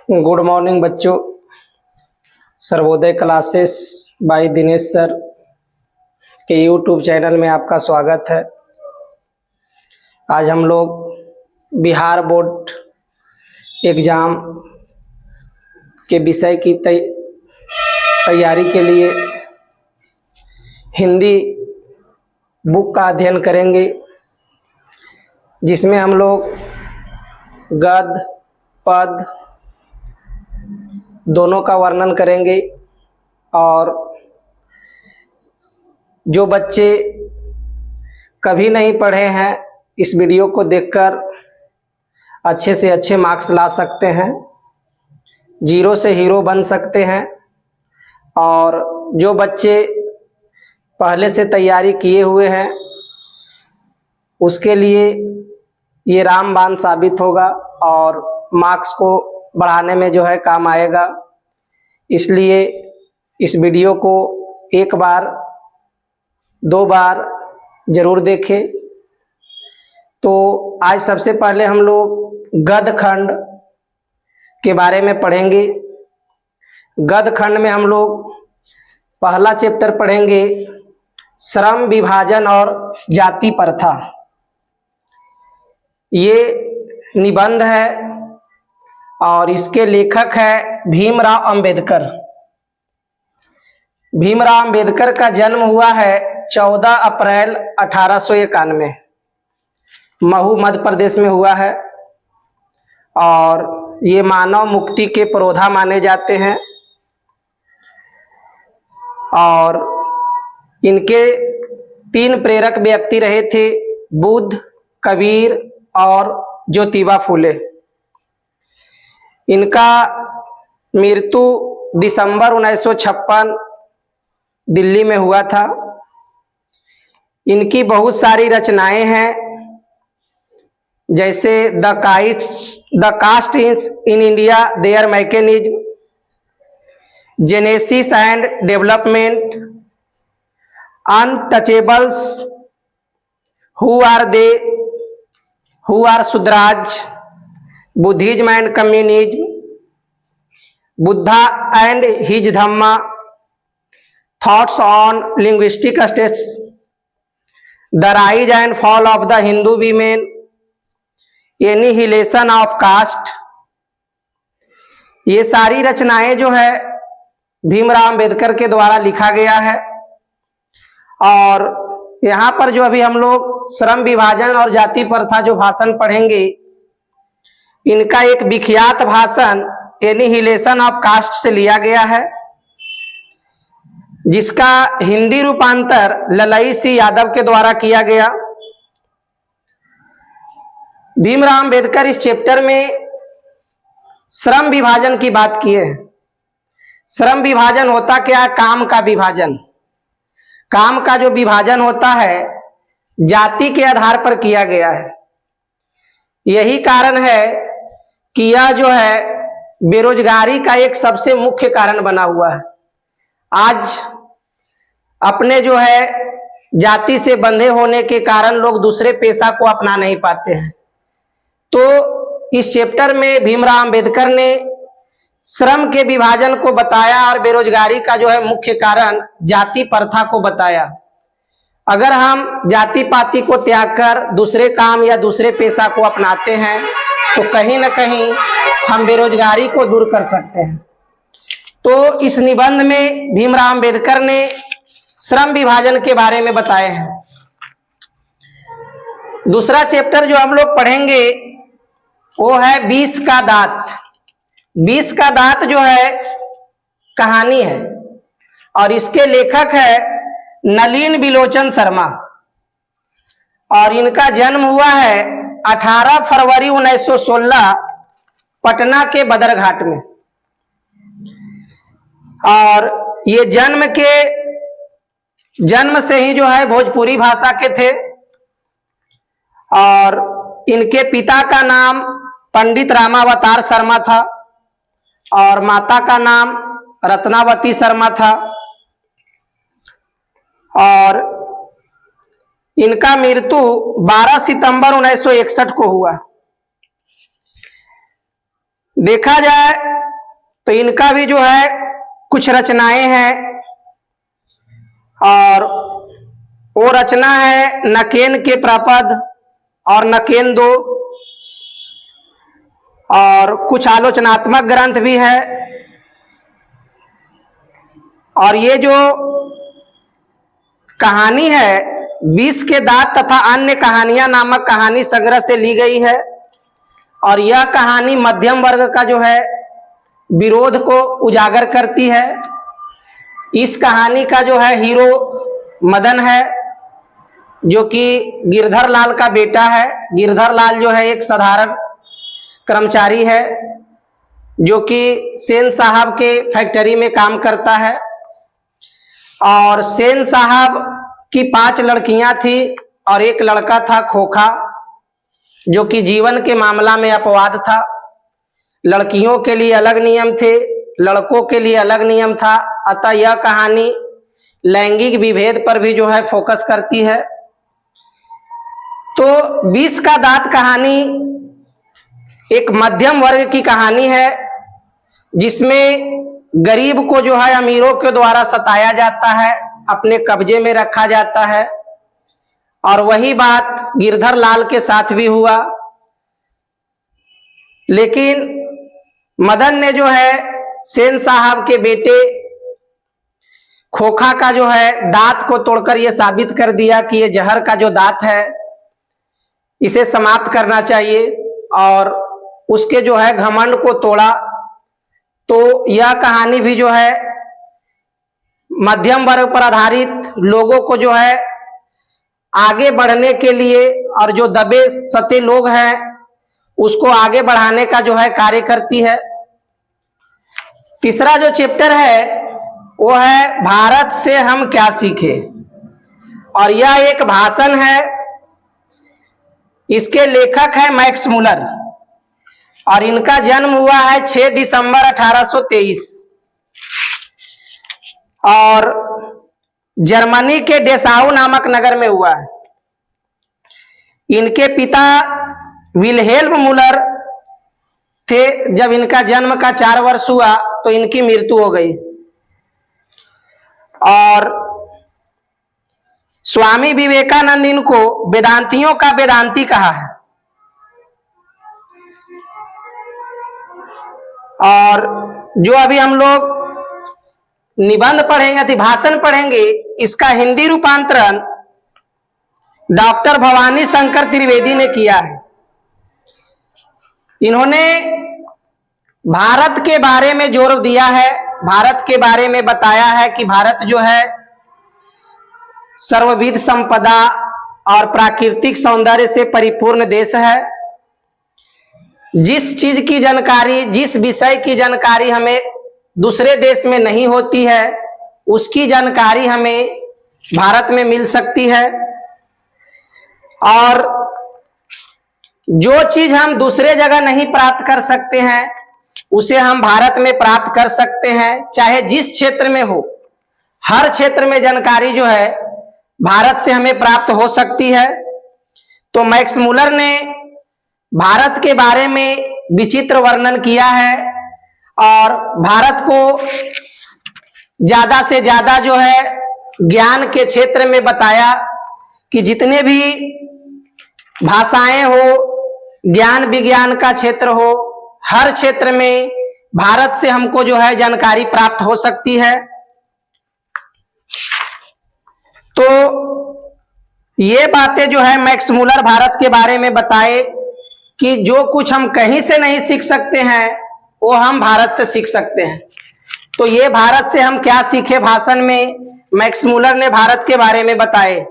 Good morning बच्चों। Sarvodaya classes bye Dinesh sir के YouTube channel में आपका स्वागत है। आज हम लोग बिहार बोर्ड एग्ज़ाम के विषय की तैयारी के लिए हिंदी बुक का अध्ययन करेंगे, जिसमें हम लोग गद्य पद दोनों का वर्णन करेंगे। और जो बच्चे कभी नहीं पढ़े हैं, इस वीडियो को देखकर अच्छे से अच्छे मार्क्स ला सकते हैं, जीरो से हीरो बन सकते हैं। और जो बच्चे पहले से तैयारी किए हुए हैं, उसके लिए ये रामबाण साबित होगा और मार्क्स को बढ़ाने में जो है काम आएगा। इसलिए इस वीडियो को एक बार दो बार जरूर देखें। तो आज सबसे पहले हम लोग गद्य खंड के बारे में पढ़ेंगे। गद्य खंड में हम लोग पहला चैप्टर पढ़ेंगे, श्रम विभाजन और जाति प्रथा। ये निबंध है और इसके लेखक है भीमराव अंबेडकर। भीमराव अंबेडकर का जन्म हुआ है 14 अप्रैल 1891, महू मध्य प्रदेश में हुआ है। और ये मानव मुक्ति के पुरोधा माने जाते हैं। और इनके 3 प्रेरक व्यक्ति रहे थे, बुद्ध, कबीर और ज्योतिबा फुले। इनका मृत्यु दिसंबर 1956 दिल्ली में हुआ था। इनकी बहुत सारी रचनाएं हैं, जैसे the caste in India their mechanism, genesis and development, untouchables, who are they, who are Shudras, Buddhism and communism, Buddha and his Dhamma, thoughts on linguistic states, the rise and fall of the Hindu women, annihilation of caste. ये सारी रचनाएं जो है भीमराव अंबेडकर के द्वारा लिखा गया है। और यहाँ पर जो अभी हम लोग श्रम विभाजन और जाति प्रथा जो भाषण पढ़ेंगे, इनका एक विख्यात भाषण एनिहिलेशन ऑफ कास्ट से लिया गया है, जिसका हिंदी रूपांतर ललई सिंह यादव के द्वारा किया गया। भीमराव अंबेडकर इस चैप्टर में श्रम विभाजन की बात किए हैं। श्रम विभाजन होता क्या है? काम का विभाजन। काम का जो विभाजन होता है, जाति के आधार पर किया गया है। यही कारण है कि यह जो है बेरोजगारी का एक सबसे मुख्य कारण बना हुआ है। आज अपने जो है जाति से बंधे होने के कारण लोग दूसरे पेशा को अपना नहीं पाते हैं। तो इस चैप्टर में भीमराव अंबेडकर ने श्रम के विभाजन को बताया और बेरोजगारी का जो है मुख्य कारण जाति प्रथा को बताया। अगर हम जाति पाति को त्याग कर दूसरे काम या दूसरे पेशा को अपनाते हैं, तो कहीं ना कहीं हम बेरोजगारी को दूर कर सकते हैं। तो इस निबंध में भीमराव अंबेडकर ने श्रम विभाजन के बारे में बताए हैं। दूसरा चैप्टर जो हम लोग पढ़ेंगे वो है 20 का दांत। 20 का दांत जो है कहानी है और इसके लेखक है नलिन बिलोचन शर्मा। और इनका जन्म हुआ है 18 फरवरी 1916 पटना के बदरघाट में। और ये जन्म से ही जो है भोजपुरी भाषा के थे। और इनके पिता का नाम पंडित रामावतार शर्मा था और माता का नाम रत्नावती शर्मा था। और इनका मृत्यु 12 सितंबर 1961 को हुआ। देखा जाए तो इनका भी जो है कुछ रचनाएं हैं, और वो रचना है नकेन के प्रपद और नकेन दो, और कुछ आलोचनात्मक ग्रंथ भी है। और ये जो कहानी है 20 के दांत तथा अन्य कहानियां नामक कहानी संग्रह से ली गई है, और यह कहानी मध्यम वर्ग का जो है विरोध को उजागर करती है। इस कहानी का जो है हीरो मदन है, जो कि गिरधर लाल का बेटा है। गिरधर लाल जो है एक साधारण कर्मचारी है, जो कि सेन साहब के फैक्ट्री में काम करता है। और सेन साहब की 5 लड़कियां थी और एक लड़का था खोखा, जो कि जीवन के मामला में अपवाद था। लड़कियों के लिए अलग नियम थे, लड़कों के लिए अलग नियम था। अतः यह कहानी लैंगिक विभेद पर भी जो है फोकस करती है। तो 20 का दांत कहानी एक मध्यम वर्ग की कहानी है, जिसमें गरीब को जो है अमीरों के द्वारा सताया जाता है, अपने कब्जे में रखा जाता है। और वही बात गिरधर लाल के साथ भी हुआ। लेकिन मदन ने जो है सेन साहब के बेटे खोखा का जो है दांत को तोड़कर यह साबित कर दिया कि यह जहर का जो दांत है इसे समाप्त करना चाहिए, और उसके जो है घमंड को तोड़ा। तो यह कहानी भी जो है मध्यम वर्ग पर आधारित लोगों को जो है आगे बढ़ने के लिए, और जो दबे सते लोग हैं उसको आगे बढ़ाने का जो है कार्य करती है। तीसरा जो चैप्टर है वो है भारत से हम क्या सीखें, और यह एक भाषण है। इसके लेखक है मैक्स मुलर, और इनका जन्म हुआ है 6 दिसंबर 1823, और जर्मनी के डेसाउ नामक नगर में हुआ है। इनके पिता विल्हेल्म मुलर थे। जब इनका जन्म का 4 वर्ष हुआ तो इनकी मृत्यु हो गई। और स्वामी विवेकानंद इनको वेदांतियों का वेदांती कहा है। और जो अभी हम लोग निबंध पढ़ेंगे, अधिभाषण पढ़ेंगे, इसका हिंदी रूपांतरण डॉक्टर भवानी शंकर त्रिवेदी ने किया है। इन्होंने भारत के बारे में जोर दिया है, भारत के बारे में बताया है कि भारत जो है सर्वविध संपदा और प्राकृतिक सौंदर्य से परिपूर्ण देश है। जिस चीज की जानकारी, जिस विषय की जानकारी हमें दूसरे देश में नहीं होती है, उसकी जानकारी हमें भारत में मिल सकती है। और जो चीज हम दूसरे जगह नहीं प्राप्त कर सकते हैं उसे हम भारत में प्राप्त कर सकते हैं, चाहे जिस क्षेत्र में हो। हर क्षेत्र में जानकारी जो है भारत से हमें प्राप्त हो सकती है। तो मैक्स मुलर ने भारत के बारे में विचित्र वर्णन किया है, और भारत को ज्यादा से ज्यादा जो है ज्ञान के क्षेत्र में बताया कि जितने भी भाषाएं हो, ज्ञान विज्ञान का क्षेत्र हो, हर क्षेत्र में भारत से हमको जो है जानकारी प्राप्त हो सकती है। तो ये बातें जो है मैक्स मुलर भारत के बारे में बताए कि जो कुछ हम कहीं से नहीं सीख सकते हैं वो हम भारत से सीख सकते हैं। तो ये भारत से हम क्या सीखे भाषण में मैक्स मुलर ने भारत के बारे में बताए।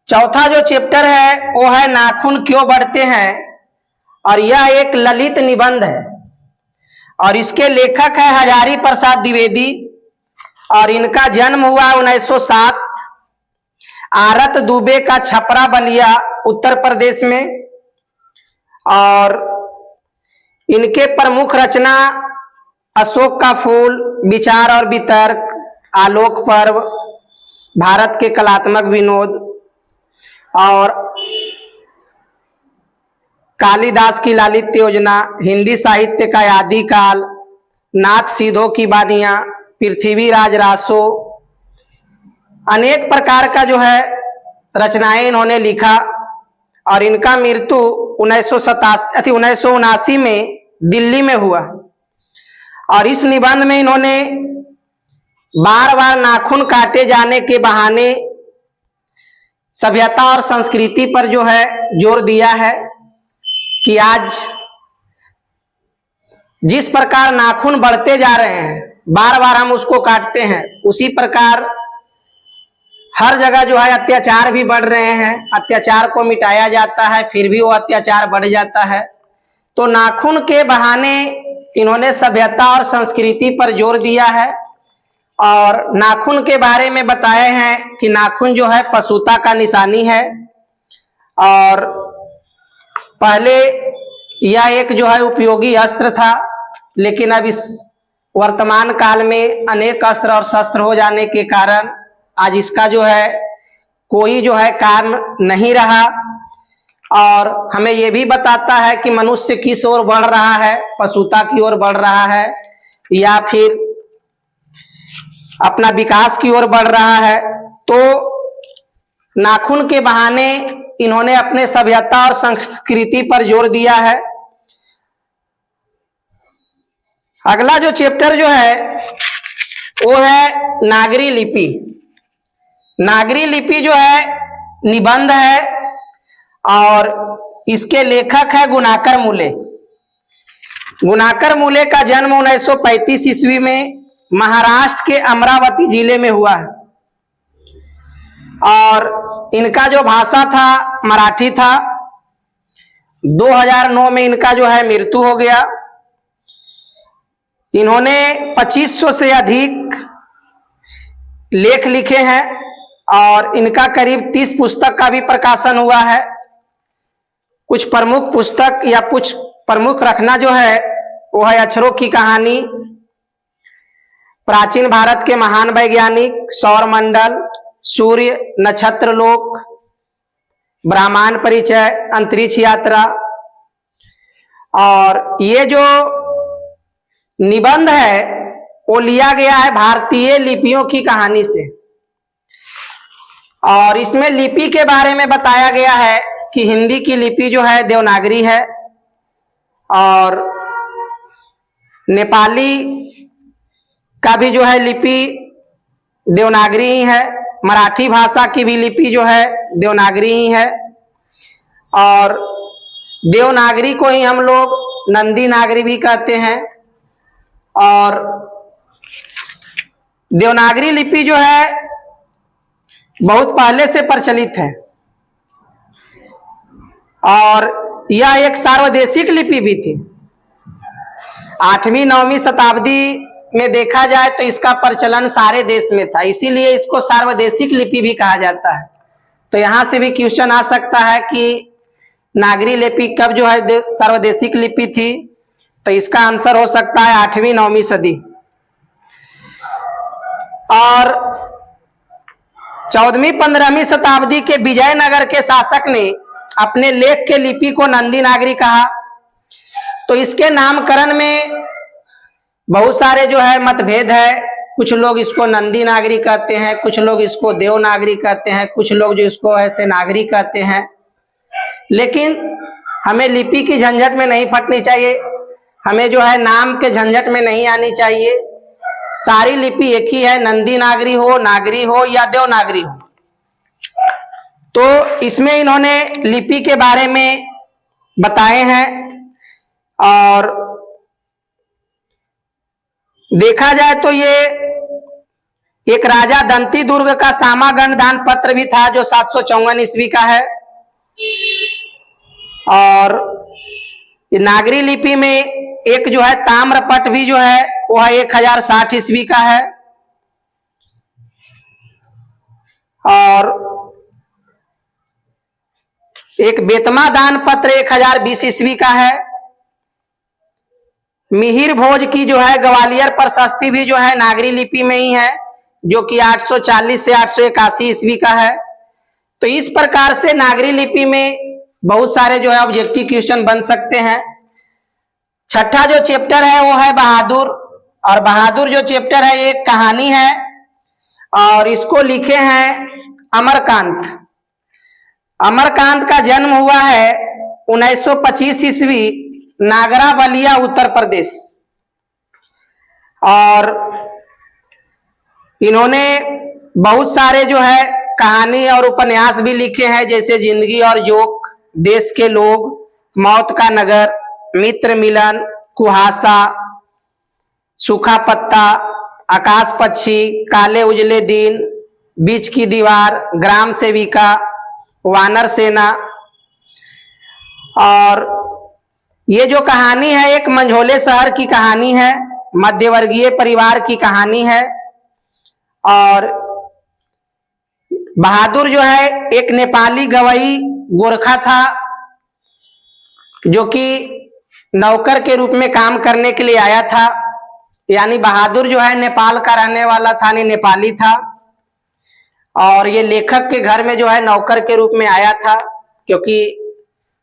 चौथा जो चैप्टर है वो है नाखून क्यों बढ़ते हैं, और यह एक ललित निबंध है, और इसके लेखक है हजारी प्रसाद द्विवेदी, और इनका जन्म हुआ 1907 आरत दुबे का छपरा बलिया उत्तर प्रदेश में। और इनके प्रमुख रचना अशोक का फूल, विचार और वितर्क, आलोक पर्व, भारत के कलात्मक विनोद, और कालिदास की लालित्य योजना, हिंदी साहित्य का आदिकाल, नाथ सीधो की बानियां, पृथ्वीराज रासो, अनेक प्रकार का जो है रचनाएं इन्होंने लिखा। और इनका मृत्यु 1979 में दिल्ली में हुआ। और इस निबंध में इन्होंने बार बार नाखून काटे जाने के बहाने सभ्यता और संस्कृति पर जो है जोर दिया है कि आज जिस प्रकार नाखून बढ़ते जा रहे हैं, बार बार हम उसको काटते हैं, उसी प्रकार हर जगह जो है अत्याचार भी बढ़ रहे हैं। अत्याचार को मिटाया जाता है, फिर भी वो अत्याचार बढ़ जाता है। तो नाखून के बहाने इन्होंने सभ्यता और संस्कृति पर जोर दिया है और नाखून के बारे में बताए हैं कि नाखून जो है पशुता का निशानी है। और पहले यह एक जो है उपयोगी अस्त्र था, लेकिन अब इस वर्तमान काल में अनेक अस्त्र और शस्त्र हो जाने के कारण आज इसका जो है कोई जो है काम नहीं रहा। और हमें यह भी बताता है कि मनुष्य किस ओर बढ़ रहा है, पशुता की ओर बढ़ रहा है या फिर अपना विकास की ओर बढ़ रहा है। तो नाखून के बहाने इन्होंने अपने सभ्यता और संस्कृति पर जोर दिया है। अगला जो चैप्टर जो है वो है नागरी लिपि। नागरी लिपि जो है निबंध है और इसके लेखक है गुणाकर मूले। गुणाकर मूले का जन्म 1935 ईस्वी में महाराष्ट्र के अमरावती जिले में हुआ है और इनका जो भाषा था मराठी था। 2009 में इनका जो है मृत्यु हो गया। इन्होंने 2500 से अधिक लेख लिखे हैं और इनका करीब 30 पुस्तक का भी प्रकाशन हुआ है। कुछ प्रमुख पुस्तक या कुछ प्रमुख रखना जो है वो है अक्षरों की कहानी, प्राचीन भारत के महान वैज्ञानिक, सौर मंडल, सूर्य, नक्षत्र लोक, ब्रह्मांड परिचय, अंतरिक्ष यात्रा। और ये जो निबंध है वो लिया गया है भारतीय लिपियों की कहानी से और इसमें लिपि के बारे में बताया गया है कि हिंदी की लिपि जो है देवनागरी है और नेपाली का भी जो है लिपि देवनागरी ही है, मराठी भाषा की भी लिपि जो है देवनागरी ही है और देवनागरी को ही हम लोग नंदी नागरी भी कहते हैं। और देवनागरी लिपि जो है बहुत पहले से प्रचलित है और यह एक सार्वदेशिक लिपि भी थी। 8वीं 9वीं शताब्दी में देखा जाए तो इसका प्रचलन सारे देश में था, इसीलिए इसको सार्वदेशिक लिपि भी कहा जाता है। तो यहां से भी क्वेश्चन आ सकता है कि नागरी लिपि कब जो है सार्वदेशिक लिपि थी, तो इसका आंसर हो सकता है 8वीं 9वीं सदी। और 14वीं 15वीं शताब्दी के विजयनगर के शासक ने अपने लेख के लिपि को नंदी नागरी कहा। तो इसके नामकरण में बहुत सारे जो है मतभेद है। कुछ लोग इसको नंदी नागरी कहते हैं, कुछ लोग इसको देवनागरी कहते हैं, कुछ लोग जो इसको ऐसे नागरी कहते हैं। लेकिन हमें लिपि की झंझट में नहीं फटनी चाहिए, हमें जो है नाम के झंझट में नहीं आनी चाहिए। सारी लिपि एक ही है, नंदी नागरी हो, नागरी हो या देवनागरी हो। तो इसमें इन्होंने लिपि के बारे में बताए हैं और देखा जाए तो ये एक राजा दंती दुर्ग का सामागण दान पत्र भी था जो 754 ईस्वी का है। और नागरी लिपि में एक जो है ताम्रपट भी जो है वो है 1060 ईस्वी का है। और एक बेतमा दान पत्र 1020 ईस्वी का है। मिहिर भोज की जो है ग्वालियर प्रशस्ति भी जो है नागरी लिपि में ही है, जो कि 840 से 881 ईस्वी का है। तो इस प्रकार से नागरी लिपि में बहुत सारे जो है ऑब्जेक्टिव क्वेश्चन बन सकते हैं। छठा जो चैप्टर है वो है बहादुर और बहादुर जो चैप्टर है एक कहानी है और इसको लिखे हैं अमरकांत। अमरकांत का जन्म हुआ है 1925 ईस्वी नागरा बलिया उत्तर प्रदेश। और इन्होंने बहुत सारे जो है कहानी और उपन्यास भी लिखे हैं, जैसे जिंदगी और जोक, देश के लोग, मौत का नगर, मित्र मिलन, कुहासा, सूखा पत्ता, आकाश पक्षी, काले उजले दिन, बीच की दीवार, ग्राम सेविका, वानर सेना। और ये जो कहानी है एक मंझोले शहर की कहानी है, मध्यवर्गीय परिवार की कहानी है। और बहादुर जो है एक नेपाली गवई गोरखा था जो कि नौकर के रूप में काम करने के लिए आया था। यानी बहादुर जो है नेपाल का रहने वाला था, नहीं नेपाली था। और ये लेखक के घर में जो है नौकर के रूप में आया था, क्योंकि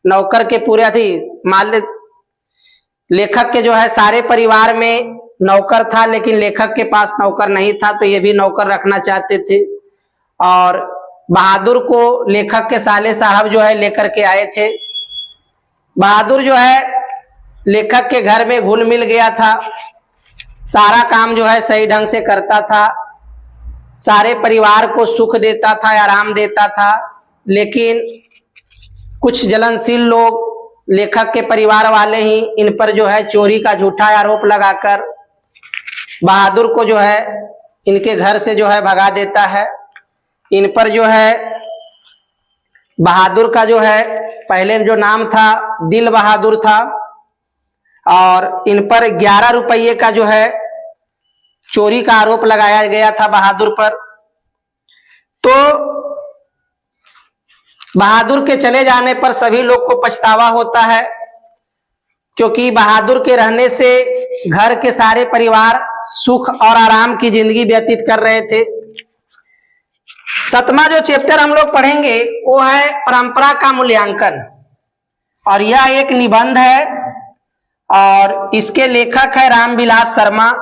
नौकर के पूरे थी मान लेखक के जो है सारे परिवार में नौकर था, लेकिन लेखक के पास नौकर नहीं था, तो ये भी नौकर रखना चाहते थे। और बहादुर को लेखक के साले साहब जो है लेकर के आए थे। बहादुर जो है लेखक के घर में घुल मिल गया था, सारा काम जो है सही ढंग से करता था, सारे परिवार को सुख देता था, आराम देता था। लेकिन कुछ जलनशील लोग, लेखक के परिवार वाले ही इन पर जो है चोरी का झूठा आरोप लगाकर बहादुर को जो है इनके घर से जो है भगा देता है। इन पर जो है बहादुर का जो है पहले जो नाम था दिल बहादुर था, और इन पर 11 रुपये का जो है चोरी का आरोप लगाया गया था बहादुर पर। तो बहादुर के चले जाने पर सभी लोग को पछतावा होता है, क्योंकि बहादुर के रहने से घर के सारे परिवार सुख और आराम की जिंदगी व्यतीत कर रहे थे। 7वां जो चैप्टर हम लोग पढ़ेंगे वो है परंपरा का मूल्यांकन, और यह एक निबंध है और इसके लेखक है रामविलास शर्मा।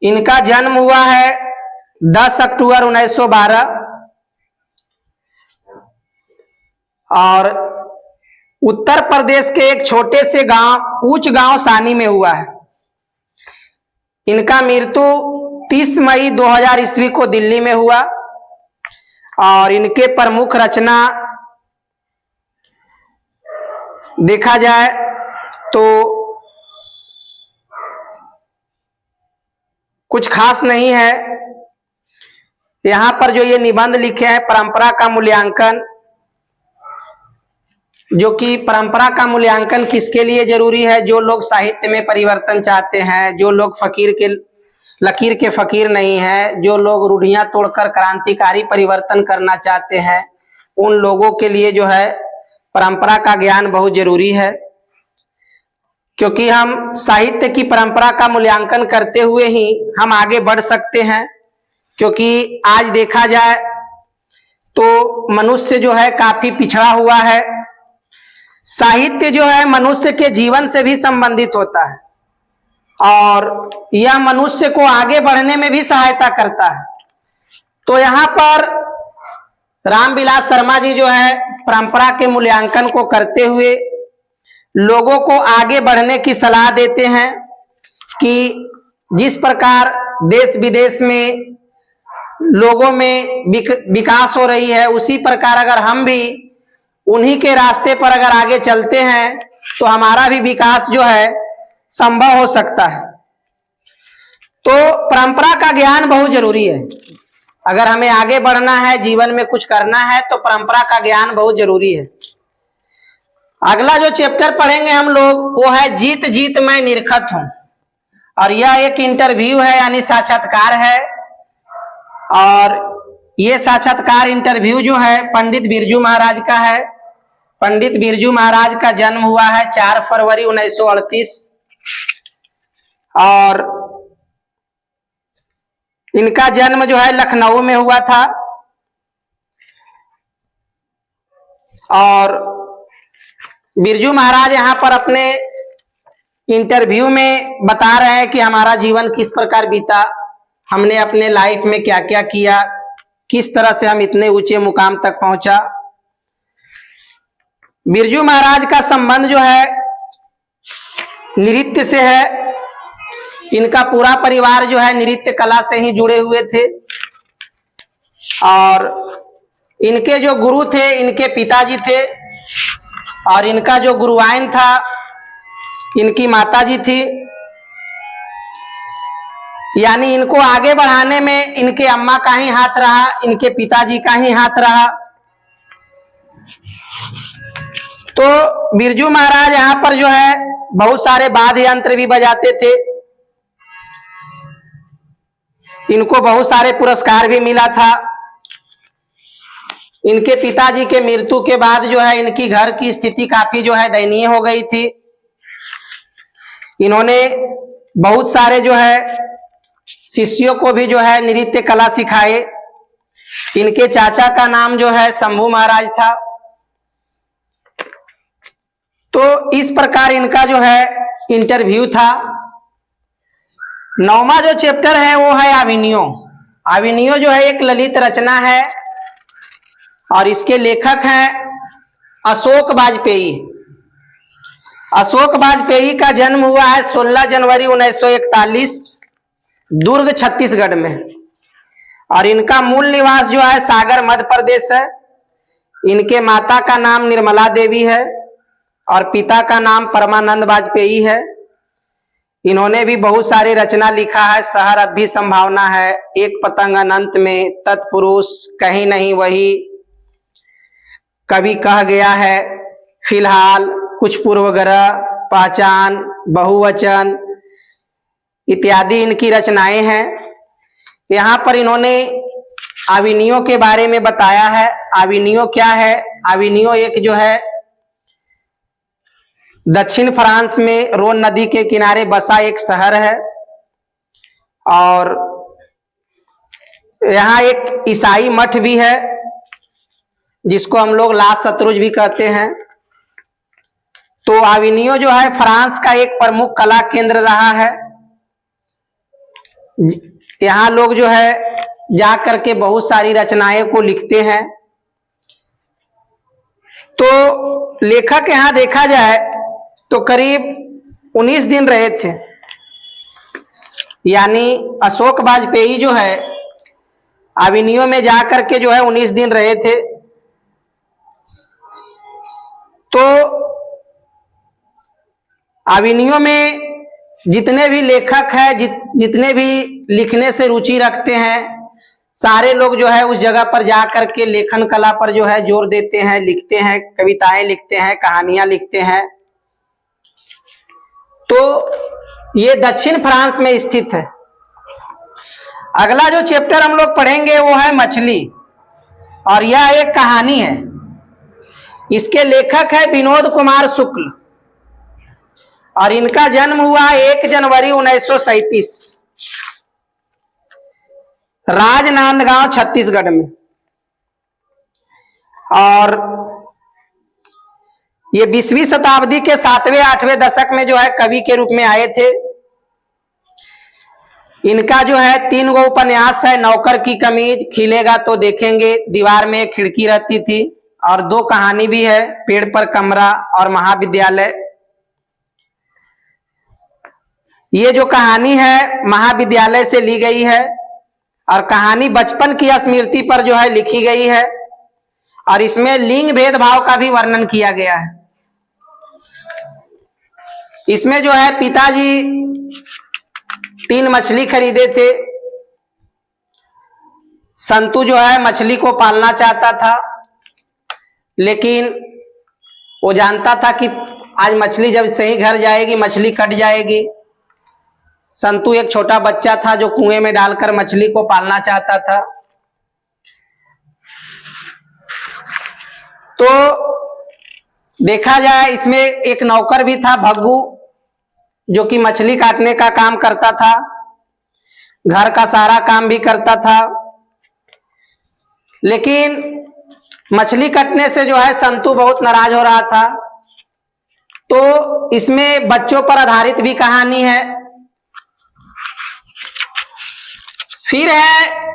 इनका जन्म हुआ है 10 अक्टूबर 1912 और उत्तर प्रदेश के एक छोटे से गांव ऊंच गांव सानी में हुआ है। इनका मृत्यु 30 मई 2000 ईस्वी को दिल्ली में हुआ। और इनके प्रमुख रचना देखा जाए तो कुछ खास नहीं है। यहां पर जो ये निबंध लिखे हैं परंपरा का मूल्यांकन, जो कि परंपरा का मूल्यांकन किसके लिए जरूरी है? जो लोग साहित्य में परिवर्तन चाहते हैं, जो लोग लकीर के फकीर नहीं है, जो लोग रूढ़ियां तोड़कर क्रांतिकारी परिवर्तन करना चाहते हैं, उन लोगों के लिए जो है परंपरा का ज्ञान बहुत जरूरी है। क्योंकि हम साहित्य की परंपरा का मूल्यांकन करते हुए ही हम आगे बढ़ सकते हैं। क्योंकि आज देखा जाए तो मनुष्य जो है काफी पिछड़ा हुआ है। साहित्य जो है मनुष्य के जीवन से भी संबंधित होता है और यह मनुष्य को आगे बढ़ने में भी सहायता करता है। तो यहाँ पर रामविलास शर्मा जी जो है परंपरा के मूल्यांकन को करते हुए लोगों को आगे बढ़ने की सलाह देते हैं कि जिस प्रकार देश विदेश में लोगों में विकास हो रही है, उसी प्रकार अगर हम भी उन्हीं के रास्ते पर अगर आगे चलते हैं तो हमारा भी विकास जो है संभव हो सकता है। तो परंपरा का ज्ञान बहुत जरूरी है। अगर हमें आगे बढ़ना है, जीवन में कुछ करना है, तो परंपरा का ज्ञान बहुत जरूरी है। अगला जो चैप्टर पढ़ेंगे हम लोग वो है जीत जीत मैं निरखत हूं, और यह एक इंटरव्यू है यानी साक्षात्कार है। और ये साक्षात्कार इंटरव्यू जो है पंडित बिरजू महाराज का है। पंडित बिरजू महाराज का जन्म हुआ है 4 फरवरी 1938 और इनका जन्म जो है लखनऊ में हुआ था। और बिरजू महाराज यहाँ पर अपने इंटरव्यू में बता रहे हैं कि हमारा जीवन किस प्रकार बीता, हमने अपने लाइफ में क्या क्या किया, किस तरह से हम इतने ऊंचे मुकाम तक पहुंचा। बिरजू महाराज का संबंध जो है नृत्य से है। इनका पूरा परिवार जो है नृत्य कला से ही जुड़े हुए थे और इनके जो गुरु थे इनके पिताजी थे और इनका जो गुरुआइन था इनकी माताजी थी। यानी इनको आगे बढ़ाने में इनके अम्मा का ही हाथ रहा, इनके पिताजी का ही हाथ रहा। तो बिरजू महाराज यहाँ पर जो है बहुत सारे वाद्य यंत्र भी बजाते थे। इनको बहुत सारे पुरस्कार भी मिला था। इनके पिताजी के मृत्यु के बाद जो है इनकी घर की स्थिति काफी जो है दयनीय हो गई थी। इन्होंने बहुत सारे जो है शिष्यों को भी जो है नृत्य कला सिखाए। इनके चाचा का नाम जो है शंभू महाराज था। तो इस प्रकार इनका जो है इंटरव्यू था। 9वां जो चैप्टर है वो है आविनियो। आविनियो जो है एक ललित रचना है और इसके लेखक हैं अशोक वाजपेयी। अशोक वाजपेयी का जन्म हुआ है 16 जनवरी 1941 दुर्ग छत्तीसगढ़ में और इनका मूल निवास जो है सागर मध्य प्रदेश है। इनके माता का नाम निर्मला देवी है और पिता का नाम परमानंद वाजपेयी है। इन्होंने भी बहुत सारी रचना लिखा है। शहर अब भी संभावना है, एक पतंग अनंत में, तत्पुरुष, कहीं नहीं वही, कभी कह गया है, फिलहाल, कुछ पूर्वग्रह, पहचान, बहुवचन इत्यादि इनकी रचनाएं हैं। यहाँ पर इन्होंने आविनियो के बारे में बताया है। आविनियो क्या है? आविनियो एक जो है दक्षिण फ्रांस में रोन नदी के किनारे बसा एक शहर है और यहाँ एक ईसाई मठ भी है जिसको हम लोग ला सतरुज भी कहते हैं। तो आविनियो जो है फ्रांस का एक प्रमुख कला केंद्र रहा है। यहाँ लोग जो है जा करके बहुत सारी रचनाएं को लिखते हैं। तो लेखक यहाँ देखा जाए तो करीब 19 दिन रहे थे। यानी अशोक वाजपेयी जो है आविनियो में जाकर के जो है 19 दिन रहे थे। तो आविनियो में जितने भी लेखक हैं, जितने भी लिखने से रुचि रखते हैं, सारे लोग जो है उस जगह पर जा करके लेखन कला पर जो है जोर देते हैं, लिखते हैं, कविताएं लिखते हैं, कहानियां लिखते हैं। तो ये दक्षिण फ्रांस में स्थित है। अगला जो चैप्टर हम लोग पढ़ेंगे वो है मछली और यह एक कहानी है। इसके लेखक है विनोद कुमार शुक्ल और इनका जन्म हुआ 1 जनवरी 1937 राजनांदगांव छत्तीसगढ़ में। और ये 20वीं शताब्दी के 7वें 8वें दशक में जो है कवि के रूप में आए थे। इनका जो है 3 गो उपन्यास है, नौकर की कमीज, खिलेगा तो देखेंगे, दीवार में एक खिड़की रहती थी, और 2 कहानी भी है, पेड़ पर कमरा और महाविद्यालय। ये जो कहानी है महाविद्यालय से ली गई है और कहानी बचपन की स्मृति पर जो है लिखी गई है और इसमें लिंग भेदभाव का भी वर्णन किया गया है। इसमें जो है पिताजी 3 मछली खरीदे थे। संतू जो है मछली को पालना चाहता था, लेकिन वो जानता था कि आज मछली जब सही घर जाएगी मछली कट जाएगी। संतू एक छोटा बच्चा था जो कुएं में डालकर मछली को पालना चाहता था। तो देखा जाए इसमें एक नौकर भी था भग्गू, जो कि मछली काटने का काम करता था, घर का सारा काम भी करता था। लेकिन मछली कटने से जो है संतू बहुत नाराज हो रहा था तो इसमें बच्चों पर आधारित भी कहानी है। फिर है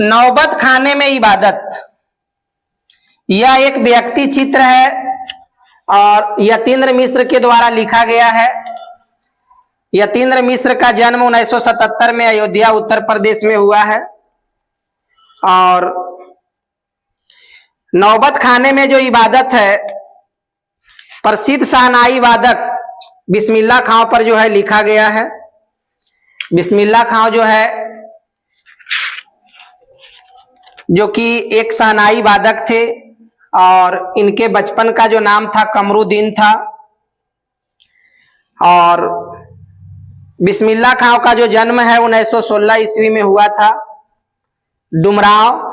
नौबत खाने में इबादत। यह एक व्यक्ति चित्र है और यतीन्द्र मिश्र के द्वारा लिखा गया है। यतीन्द्र मिश्र का जन्म 1977 में अयोध्या उत्तर प्रदेश में हुआ है। और नौबत खाने में जो इबादत है प्रसिद्ध शहनाई वादक बिस्मिल्लाह खां पर जो है लिखा गया है। बिस्मिल्लाह खां जो है जो कि एक शहनाई वादक थे और इनके बचपन का जो नाम था कमरुद्दीन था। और बिस्मिल्लाह खां का जो जन्म है 1916 ईस्वी में हुआ था डुमरांव।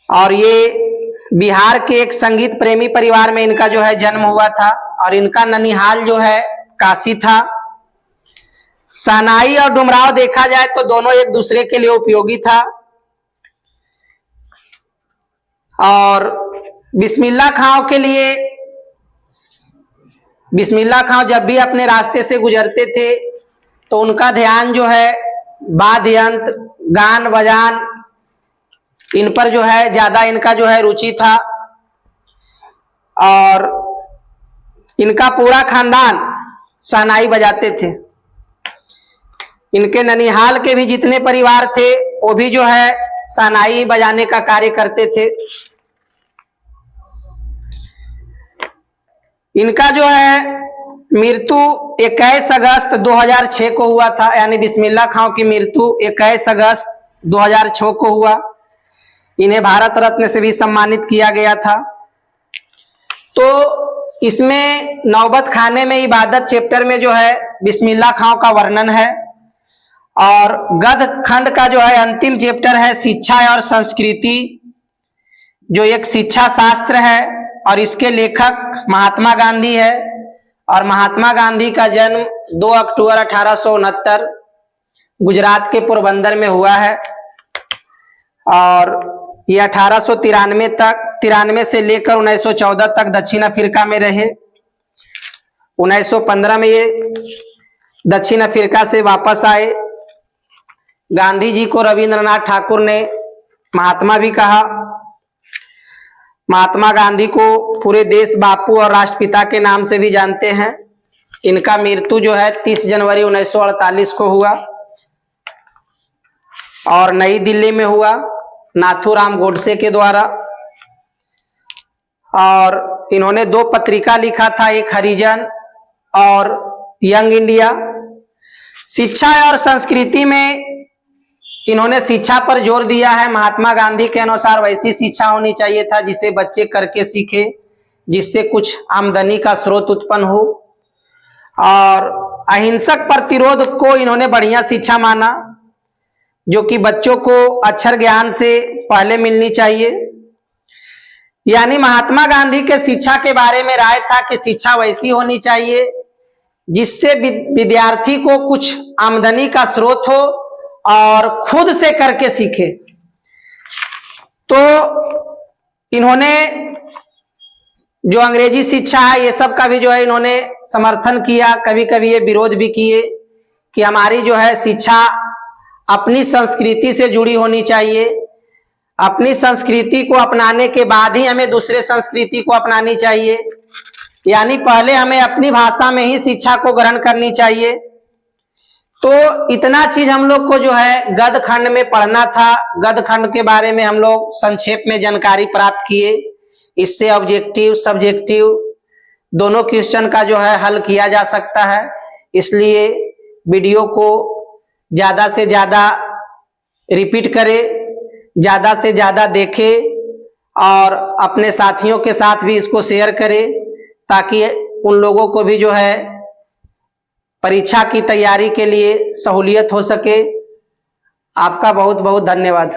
और ये बिहार के एक संगीत प्रेमी परिवार में इनका जो है जन्म हुआ था और इनका ननिहाल जो है काशी था। शहनाई और डुमरांव देखा जाए तो दोनों एक दूसरे के लिए उपयोगी था। और बिस्मिल्लाह खां के लिए बिस्मिल्लाह खां जब भी अपने रास्ते से गुजरते थे तो उनका ध्यान जो है वाद्य यंत्र गान बजान इन पर जो है ज्यादा इनका जो है रुचि था। और इनका पूरा खानदान शहनाई बजाते थे। इनके ननिहाल के भी जितने परिवार थे वो भी जो है शहनाई बजाने का कार्य करते थे। इनका जो है मृत्यु 21 अगस्त 2006 को हुआ था। यानी बिस्मिल्लाह खां की मृत्यु 21 अगस्त 2006 को हुआ। इन्हें भारत रत्न से भी सम्मानित किया गया था। तो इसमें नौबत खाने में इबादत चैप्टर में जो है बिस्मिल्लाह खां का वर्णन है। और गद्य खंड का जो है अंतिम चैप्टर है शिक्षा और संस्कृति, जो एक शिक्षा शास्त्र है और इसके लेखक महात्मा गांधी है। और महात्मा गांधी का जन्म 2 अक्टूबर 1869 गुजरात के पोरबंदर में हुआ है। और ये 1893 से लेकर 1914 तक दक्षिण अफ्रीका में रहे। 1915 में ये दक्षिण अफ्रीका से वापस आए। गांधी जी को रविंद्रनाथ ठाकुर ने महात्मा भी कहा। महात्मा गांधी को पूरे देश बापू और राष्ट्रपिता के नाम से भी जानते हैं। इनका मृत्यु जो है 30 जनवरी 1948 को हुआ और नई दिल्ली में हुआ नाथूराम गोडसे के द्वारा। और इन्होंने 2 पत्रिका लिखा था, एक हरिजन और यंग इंडिया। शिक्षा और संस्कृति में इन्होंने शिक्षा पर जोर दिया है। महात्मा गांधी के अनुसार वैसी शिक्षा होनी चाहिए था जिसे बच्चे करके सीखे, जिससे कुछ आमदनी का स्रोत उत्पन्न हो। और अहिंसक प्रतिरोध को इन्होंने बढ़िया शिक्षा माना, जो कि बच्चों को अक्षर ज्ञान से पहले मिलनी चाहिए। यानी महात्मा गांधी के शिक्षा के बारे में राय था कि शिक्षा वैसी होनी चाहिए जिससे विद्यार्थी को कुछ आमदनी का स्रोत हो और खुद से करके सीखे। तो इन्होंने जो अंग्रेजी शिक्षा है ये सब का भी जो है इन्होंने समर्थन किया। कभी कभी ये विरोध भी किए कि हमारी जो है शिक्षा अपनी संस्कृति से जुड़ी होनी चाहिए। अपनी संस्कृति को अपनाने के बाद ही हमें दूसरे संस्कृति को अपनानी चाहिए। यानी पहले हमें अपनी भाषा में ही शिक्षा को ग्रहण करनी चाहिए। तो इतना चीज हम लोग को जो है गद्य खंड में पढ़ना था। गद्य खंड के बारे में हम लोग संक्षेप में जानकारी प्राप्त किए। इससे ऑब्जेक्टिव सब्जेक्टिव दोनों क्वेश्चन का जो है हल किया जा सकता है। इसलिए वीडियो को ज्यादा से ज्यादा रिपीट करें, ज्यादा से ज्यादा देखें और अपने साथियों के साथ भी इसको शेयर करें ताकि उन लोगों को भी जो है परीक्षा की तैयारी के लिए सहूलियत हो सके। आपका बहुत बहुत धन्यवाद।